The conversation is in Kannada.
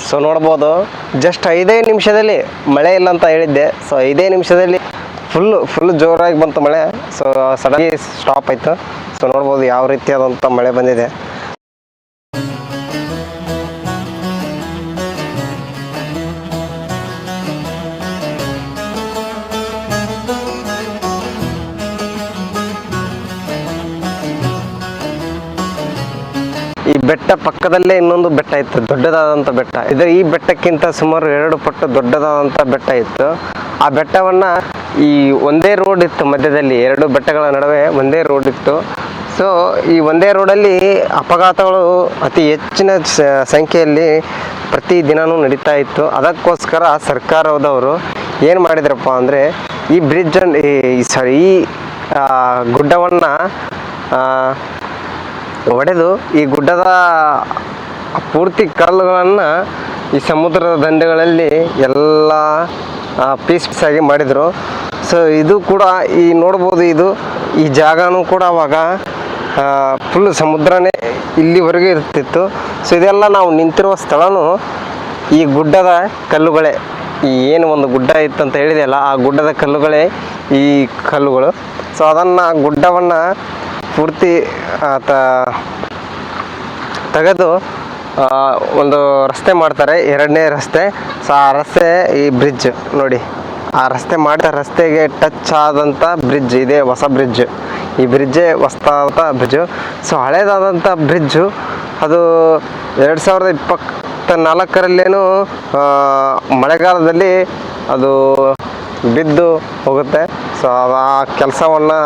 ಸೊ ನೋಡ್ಬೋದು, ಜಸ್ಟ್ 5 ನಿಮಿಷದಲ್ಲಿ ಮಳೆ ಇಲ್ಲ ಅಂತ ಹೇಳಿದ್ದೆ. ಸೊ 5 ನಿಮಿಷದಲ್ಲಿ ಫುಲ್ ಜೋರಾಗಿ ಬಂತು ಮಳೆ. ಸೊ ಸಡನ್ಲಿ ಸ್ಟಾಪ್ ಆಯಿತು. ಸೊ ನೋಡ್ಬೋದು ಯಾವ ರೀತಿಯಾದಂಥ ಮಳೆ ಬಂದಿದೆ. ಈ ಬೆಟ್ಟ ಪಕ್ಕದಲ್ಲೇ ಇನ್ನೊಂದು ಬೆಟ್ಟ ಇತ್ತು, ದೊಡ್ಡದಾದಂಥ ಬೆಟ್ಟ. ಈ ಬೆಟ್ಟಕ್ಕಿಂತ ಸುಮಾರು 2 ಪಟ್ಟು ದೊಡ್ಡದಾದಂಥ ಬೆಟ್ಟ ಇತ್ತು. ಆ ಬೆಟ್ಟವನ್ನು ಈ ಒಂದೇ ರೋಡ್ ಇತ್ತು, ಮಧ್ಯದಲ್ಲಿ 2 ಬೆಟ್ಟಗಳ ನಡುವೆ ಒಂದೇ ರೋಡ್ ಇತ್ತು. ಸೊ ಈ ಒಂದೇ ರೋಡಲ್ಲಿ ಅಪಘಾತಗಳು ಅತಿ ಹೆಚ್ಚಿನ ಸಂಖ್ಯೆಯಲ್ಲಿ ಪ್ರತಿದಿನವೂ ನಡೀತಾ ಇತ್ತು. ಅದಕ್ಕೋಸ್ಕರ ಸರ್ಕಾರದವರು ಏನು ಮಾಡಿದ್ರಪ್ಪ ಅಂದರೆ ಈ ಬ್ರಿಡ್ಜನ್ನು ಈ ಗುಡ್ಡವನ್ನು ಒಡೆದು ಈ ಗುಡ್ಡದ ಪೂರ್ತಿ ಕಲ್ಲುಗಳನ್ನು ಈ ಸಮುದ್ರದ ದಂಡೆಗಳಲ್ಲಿ ಎಲ್ಲ ಪೀಸಾಗಿ ಮಾಡಿದರು. ಸೊ ಇದು ಕೂಡ ನೋಡ್ಬೋದು, ಈ ಜಾಗನೂ ಕೂಡ ಅವಾಗ ಫುಲ್ ಸಮುದ್ರನೇ ಇಲ್ಲಿವರೆಗೂ ಇರ್ತಿತ್ತು. ಸೊ ಇದೆಲ್ಲ ನಾವು ನಿಂತಿರುವ ಸ್ಥಳನೂ ಈ ಗುಡ್ಡದ ಕಲ್ಲುಗಳೇ. ಏನು ಒಂದು ಗುಡ್ಡ ಇತ್ತಂತ ಹೇಳಿದೆಯಲ್ಲ, ಆ ಗುಡ್ಡದ ಕಲ್ಲುಗಳೇ ಈ ಕಲ್ಲುಗಳು. ಸೊ ಅದನ್ನು ಗುಡ್ಡವನ್ನು ಪೂರ್ತಿ ತೆಗೆದು ಒಂದು ರಸ್ತೆ ಮಾಡ್ತಾರೆ, 2ನೇ ರಸ್ತೆ. ಸೊ ಆ ರಸ್ತೆ ಈ ಬ್ರಿಡ್ಜ್ ನೋಡಿ, ಆ ರಸ್ತೆ ಮಾಡಿದ ರಸ್ತೆಗೆ ಟಚ್ ಆದಂಥ ಬ್ರಿಡ್ಜ್ ಇದೆ, ಹೊಸ ಬ್ರಿಡ್ಜ್. ಈ ಬ್ರಿಡ್ಜೇ ಹೊಸದಾದಂಥ ಬ್ರಿಡ್ಜು. ಸೊ ಹಳೇದಾದಂಥ ಬ್ರಿಡ್ಜು ಅದು 2024ರಲ್ಲೇನೂ ಮಳೆಗಾಲದಲ್ಲಿ ಅದು ಬಿದ್ದು ಹೋಗುತ್ತೆ. ಸೊ ಆ ಕೆಲಸವನ್ನು